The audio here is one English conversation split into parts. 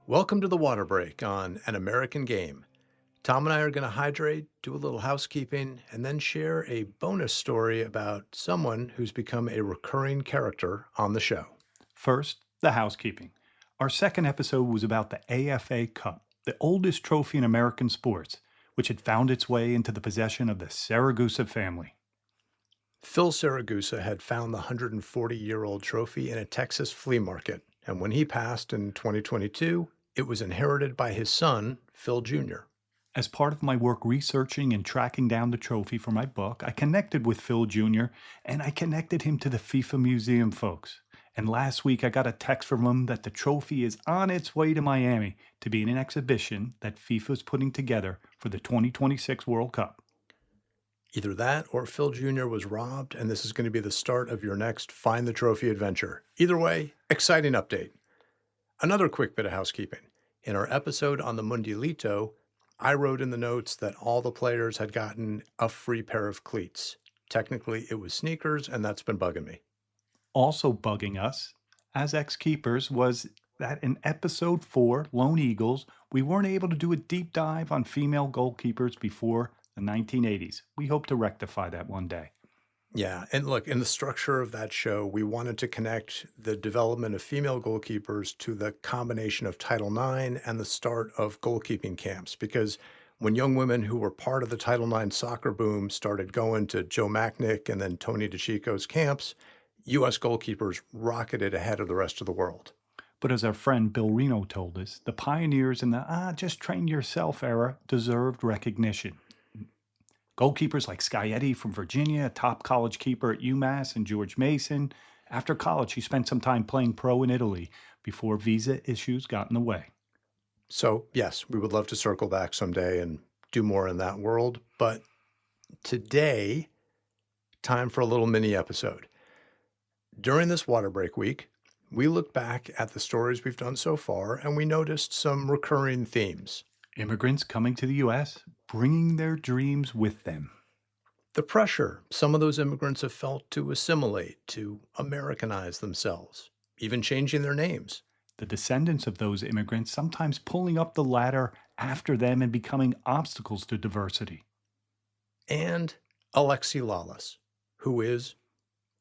Welcome to the water break on An American Game. Tom and I are going to hydrate, do a little housekeeping, and then share a bonus story about someone who's become a recurring character on the show. First, the housekeeping. Our second episode was about the AFA Cup, the oldest trophy in American sports, which had found its way into the possession of the Saragusa family. Phil Saragusa had found the 140-year-old trophy in a Texas flea market, and when he passed in 2022, it was inherited by his son, Phil Jr. As part of my work researching and tracking down the trophy for my book, I connected with Phil Jr. and I connected him to the FIFA Museum folks. And last week I got a text from him that the trophy is on its way to Miami to be in an exhibition that FIFA is putting together for the 2026 World Cup. Either that or Phil Jr. was robbed, and this is going to be the start of your next Find the Trophy adventure. Either way, exciting update. Another quick bit of housekeeping. In our episode on the Mundialito, I wrote in the notes that all the players had gotten a free pair of cleats. Technically, it was sneakers, and that's been bugging me. Also bugging us, as ex-keepers, was that in episode 4, Lone Eagles, we weren't able to do a deep dive on female goalkeepers before the 1980s. We hope to rectify that one day. Yeah, and look, in the structure of that show, we wanted to connect the development of female goalkeepers to the combination of Title IX and the start of goalkeeping camps. Because when young women who were part of the Title IX soccer boom started going to Joe Macknick and then Tony DeChico's camps, U.S. goalkeepers rocketed ahead of the rest of the world. But as our friend Bill Reno told us, the pioneers in the just train yourself era deserved recognition. Goalkeepers like Scietti from Virginia, a top college keeper at UMass, and George Mason. After college, he spent some time playing pro in Italy before visa issues got in the way. So, yes, we would love to circle back someday and do more in that world. But today, time for a little mini episode. During this water break week, we looked back at the stories we've done so far and we noticed some recurring themes. Immigrants coming to the U.S., bringing their dreams with them. The pressure some of those immigrants have felt to assimilate, to Americanize themselves, even changing their names. The descendants of those immigrants sometimes pulling up the ladder after them and becoming obstacles to diversity. And Alexi Lalas, who is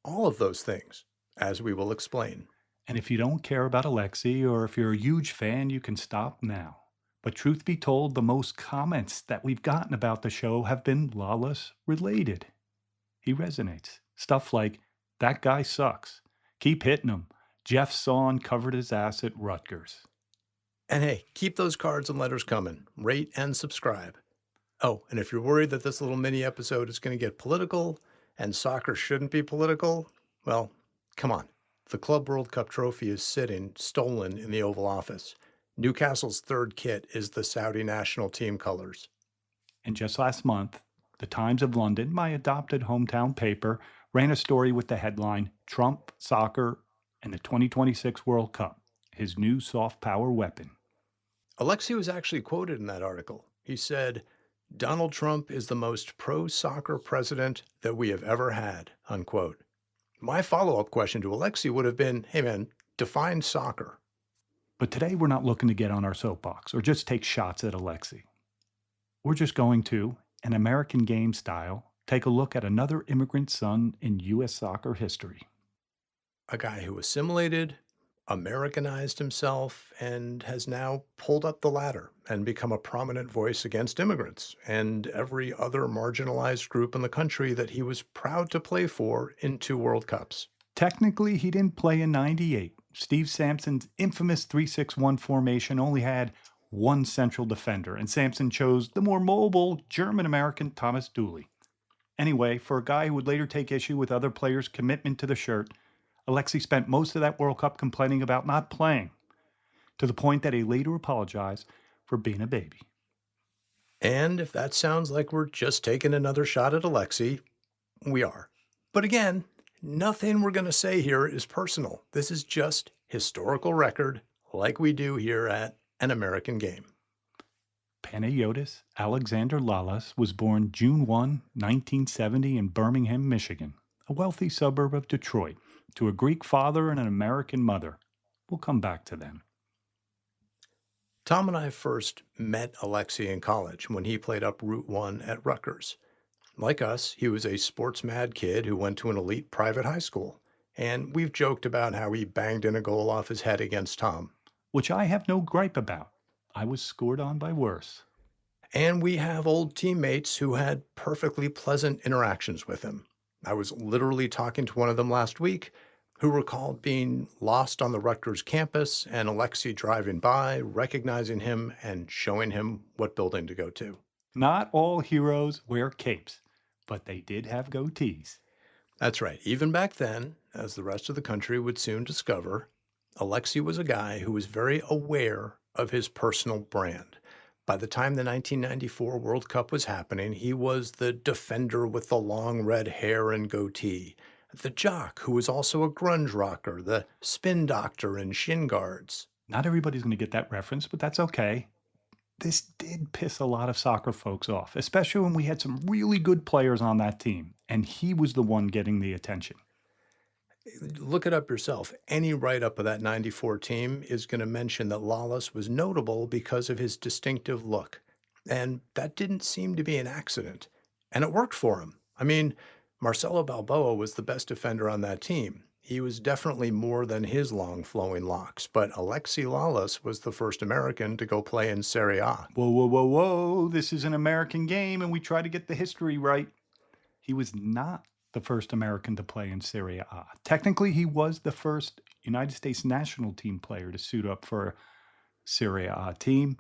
all of those things, as we will explain. And if you don't care about Alexi, or if you're a huge fan, you can stop now. But truth be told, the most comments that we've gotten about the show have been Lawless related. He resonates. Stuff like, that guy sucks. Keep hitting him. Jeff Sawn covered his ass at Rutgers. And hey, keep those cards and letters coming. Rate and subscribe. Oh, and if you're worried that this little mini episode is going to get political and soccer shouldn't be political, well, come on. The Club World Cup trophy is sitting stolen in the Oval Office. Newcastle's third kit is the Saudi national team colors. And just last month, the Times of London, my adopted hometown paper, ran a story with the headline, Trump, Soccer, and the 2026 World Cup, his new soft power weapon. Alexi was actually quoted in that article. He said, Donald Trump is the most pro-soccer president that we have ever had, unquote. My follow-up question to Alexi would have been, hey man, define soccer. But today we're not looking to get on our soapbox or just take shots at Alexi. We're just going to, an American Game style, take a look at another immigrant son in U.S. soccer history. A guy who assimilated, Americanized himself, and has now pulled up the ladder and become a prominent voice against immigrants and every other marginalized group in the country that he was proud to play for in 2 World Cups. Technically, he didn't play in '98. Steve Sampson's infamous 3-6-1 formation only had one central defender, and Sampson chose the more mobile German-American Thomas Dooley. Anyway, for a guy who would later take issue with other players' commitment to the shirt, Alexi spent most of that World Cup complaining about not playing, to the point that he later apologized for being a baby. And if that sounds like we're just taking another shot at Alexi, we are. But again, nothing we're going to say here is personal. This is just historical record like we do here at An American Game. Panayotis Alexander Lalas was born June 1, 1970 in Birmingham, Michigan, a wealthy suburb of Detroit, to a Greek father and an American mother. We'll come back to them. Tom and I first met Alexei in college when he played up Route 1 at Rutgers. Like us, he was a sports mad kid who went to an elite private high school. And we've joked about how he banged in a goal off his head against Tom. Which I have no gripe about. I was scored on by worse. And we have old teammates who had perfectly pleasant interactions with him. I was literally talking to one of them last week who recalled being lost on the Rutgers campus and Alexei driving by, recognizing him, and showing him what building to go to. Not all heroes wear capes, but they did have goatees. That's right. Even back then, as the rest of the country would soon discover, Alexei was a guy who was very aware of his personal brand. By the time the 1994 World Cup was happening, he was the defender with the long red hair and goatee, the jock who was also a grunge rocker, the spin doctor in shin guards. Not everybody's going to get that reference, but that's okay. This did piss a lot of soccer folks off, especially when we had some really good players on that team, and he was the one getting the attention. Look it up yourself. Any write-up of that 94 team is going to mention that Lawless was notable because of his distinctive look. And that didn't seem to be an accident. And it worked for him. I mean, Marcelo Balboa was the best defender on that team. He was definitely more than his long flowing locks, but Alexi Lawless was the first American to go play in Serie A. Whoa, whoa, whoa, whoa. This is an American game, and we try to get the history right. He was not the first American to play in Serie A. Technically, he was the first United States national team player to suit up for a Serie A team.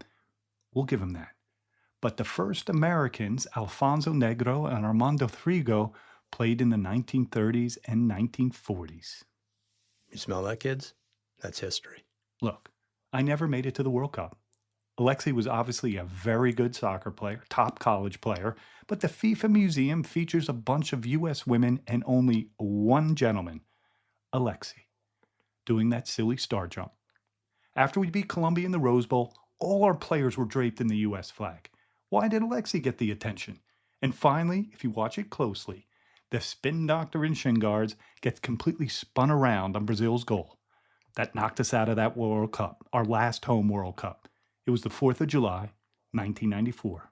We'll give him that. But the first Americans, Alfonso Negro and Armando Frigo, played in the 1930s and 1940s. You smell that, kids? That's history. Look, I never made it to the World Cup. Alexei was obviously a very good soccer player, top college player, but the FIFA Museum features a bunch of U.S. women and only one gentleman, Alexei, doing that silly star jump. After we beat Colombia in the Rose Bowl, all our players were draped in the U.S. flag. Why did Alexei get the attention? And finally, if you watch it closely, the spin doctor in shin guards gets completely spun around on Brazil's goal. That knocked us out of that World Cup, our last home World Cup. It was the 4th of July, 1994.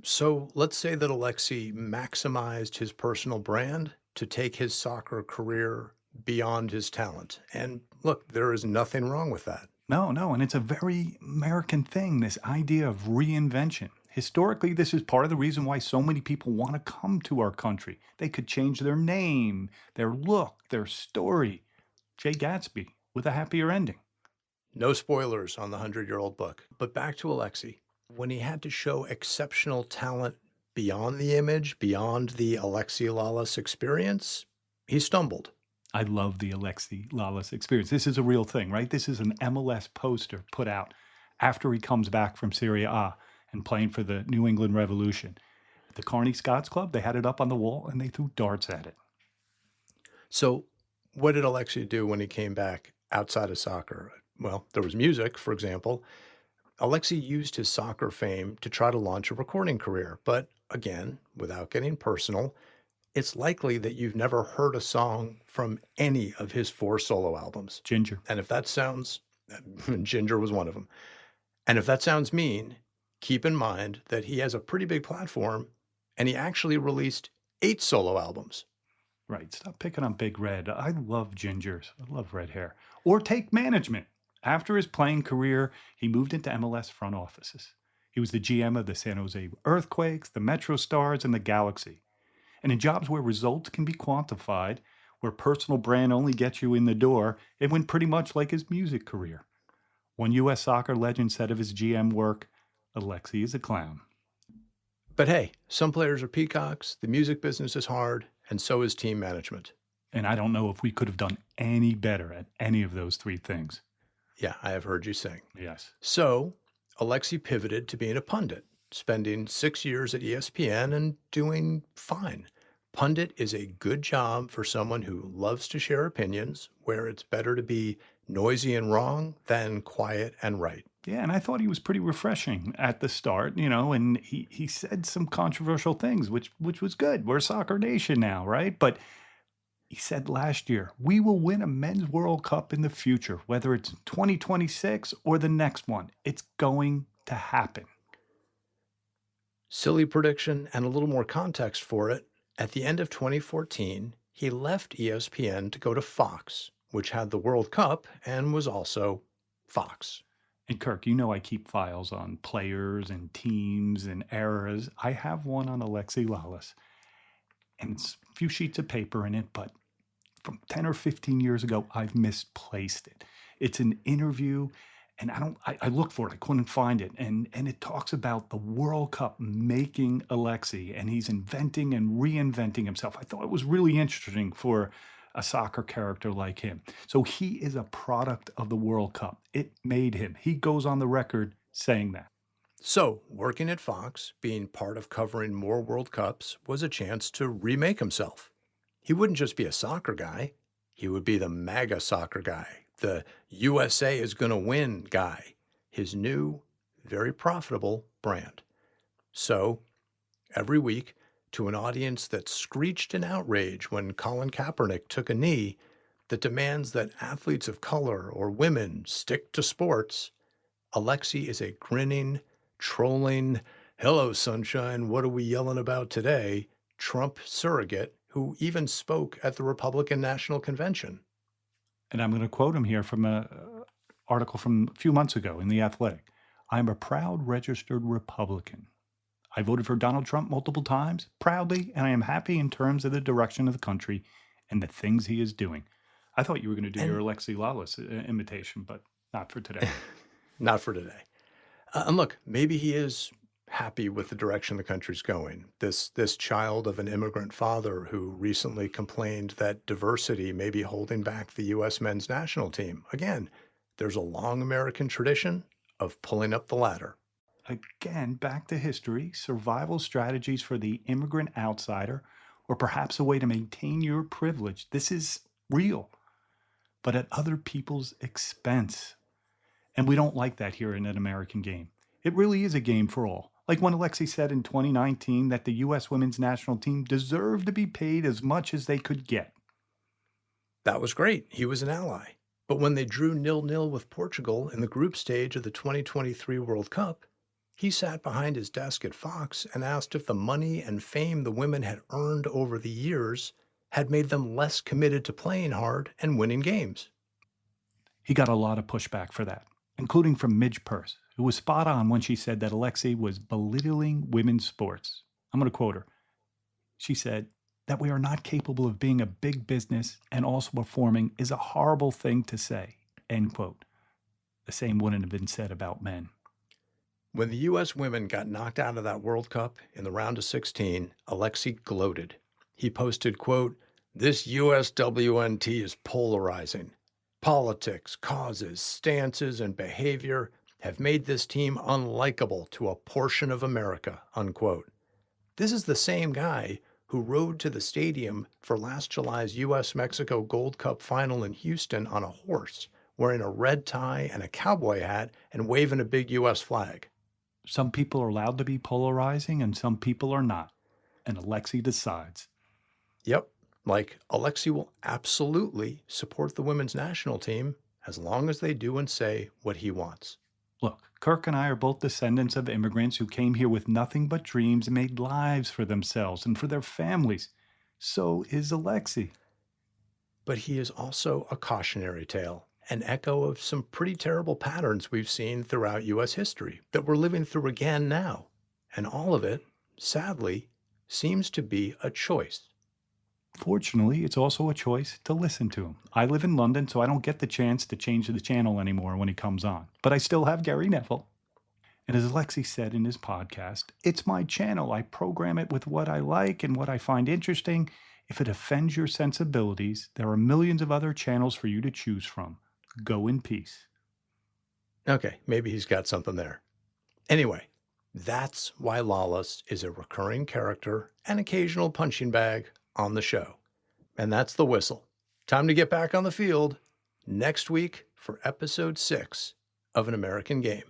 So let's say that Alexei maximized his personal brand to take his soccer career beyond his talent. And look, there is nothing wrong with that. No, and it's a very American thing, this idea of reinvention. Historically, this is part of the reason why so many people want to come to our country. They could change their name, their look, their story. Jay Gatsby with a happier ending. No spoilers on the 100-year-old book. But back to Alexei. When he had to show exceptional talent beyond the image, beyond the Alexei Lawless experience, he stumbled. I love the Alexei Lawless experience. This is a real thing, right? This is an MLS poster put out after he comes back from Serie A and playing for the New England Revolution. At the Carney Scots Club, they had it up on the wall and they threw darts at it. So what did Alexei do when he came back outside of soccer? Well, there was music, for example. Alexei used his soccer fame to try to launch a recording career. But again, without getting personal, it's likely that you've never heard a song from any of his 4 solo albums. Ginger. And if that sounds, Ginger was one of them. And if that sounds mean, keep in mind that he has a pretty big platform and he actually released 8 solo albums. Right. Stop picking on Big Red. I love gingers. I love red hair. Or take management. After his playing career, he moved into MLS front offices. He was the GM of the San Jose Earthquakes, the Metro Stars, and the Galaxy. And in jobs where results can be quantified, where personal brand only gets you in the door, it went pretty much like his music career. One U.S. soccer legend said of his GM work, Alexei is a clown. But hey, some players are peacocks, the music business is hard, and so is team management. And I don't know if we could have done any better at any of those 3 things. Yeah, I have heard you sing. Yes. So Alexei pivoted to being a pundit, spending 6 years at ESPN and doing fine. Pundit is a good job for someone who loves to share opinions, where it's better to be noisy and wrong than quiet and right. Yeah, and I thought he was pretty refreshing at the start, and he said some controversial things, which was good. We're a soccer nation now, right? But He said last year, "We will win a men's World Cup in the future, whether it's 2026 or the next one. It's going to happen." Silly prediction and a little more context for it. At the end of 2014, he left ESPN to go to Fox, which had the World Cup and was also Fox. And Kirk, you know I keep files on players and teams and eras. I have one on Alexi Lalas, and it's a few sheets of paper in it, but from 10 or 15 years ago, I've misplaced it. It's an interview, and I looked for it, I couldn't find it. And it talks about the World Cup making Alexi, and he's inventing and reinventing himself. I thought it was really interesting for a soccer character like him. So he is a product of the World Cup. It made him. He goes on the record saying that. So, working at Fox, being part of covering more World Cups, was a chance to remake himself. He wouldn't just be a soccer guy, he would be the MAGA soccer guy, the USA is going to win guy, his new, very profitable brand. So, every week, to an audience that screeched in outrage when Colin Kaepernick took a knee that demands that athletes of color or women stick to sports, Alexi is a grinning, trolling, "Hello, sunshine, what are we yelling about today?" Trump surrogate who even spoke at the Republican National Convention. And I'm going to quote him here from an article from a few months ago in The Athletic. "I'm a proud registered Republican. I voted for Donald Trump multiple times, proudly, and I am happy in terms of the direction of the country and the things he is doing." I thought you were going to do your And Alexi Lalas imitation, but not for today. not for today. And look, maybe he is happy with the direction the country's going. This child of an immigrant father who recently complained that diversity may be holding back the U.S. men's national team. Again, there's a long American tradition of pulling up the ladder. Again, back to history, survival strategies for the immigrant outsider, or perhaps a way to maintain your privilege. This is real, but at other people's expense. And we don't like that here in an American game. It really is a game for all. Like when Alexi said in 2019 that the U.S. women's national team deserved to be paid as much as they could get. That was great. He was an ally. But when they drew 0-0 with Portugal in the group stage of the 2023 World Cup, he sat behind his desk at Fox and asked if the money and fame the women had earned over the years had made them less committed to playing hard and winning games. He got a lot of pushback for that, including from Midge Purse, who was spot on when she said that Alexi was belittling women's sports. I'm going to quote her. She said, "That we are not capable of being a big business and also performing is a horrible thing to say." End quote. The same wouldn't have been said about men. When the U.S. women got knocked out of that World Cup in the round of 16, Alexi gloated. He posted, quote, "This USWNT is polarizing. Politics, causes, stances, and behavior have made this team unlikable to a portion of America," unquote. This is the same guy who rode to the stadium for last July's U.S.-Mexico Gold Cup final in Houston on a horse, wearing a red tie and a cowboy hat and waving a big U.S. flag. Some people are allowed to be polarizing and some people are not. And Alexi decides. Yep, like Alexi will absolutely support the women's national team as long as they do and say what he wants. Look, Kirk and I are both descendants of immigrants who came here with nothing but dreams and made lives for themselves and for their families. So is Alexi. But he is also a cautionary tale, an echo of some pretty terrible patterns we've seen throughout U.S. history that we're living through again now. And all of it, sadly, seems to be a choice. Fortunately, it's also a choice to listen to him. I live in London, so I don't get the chance to change the channel anymore when he comes on. But I still have Gary Neville. And as Alexi said in his podcast, "It's my channel. I program it with what I like and what I find interesting. If it offends your sensibilities, there are millions of other channels for you to choose from. Go in peace." Okay, maybe he's got something there. Anyway, that's why Lawless is a recurring character and occasional punching bag on the show. And that's the whistle. Time to get back on the field next week for episode 6 of An American Game.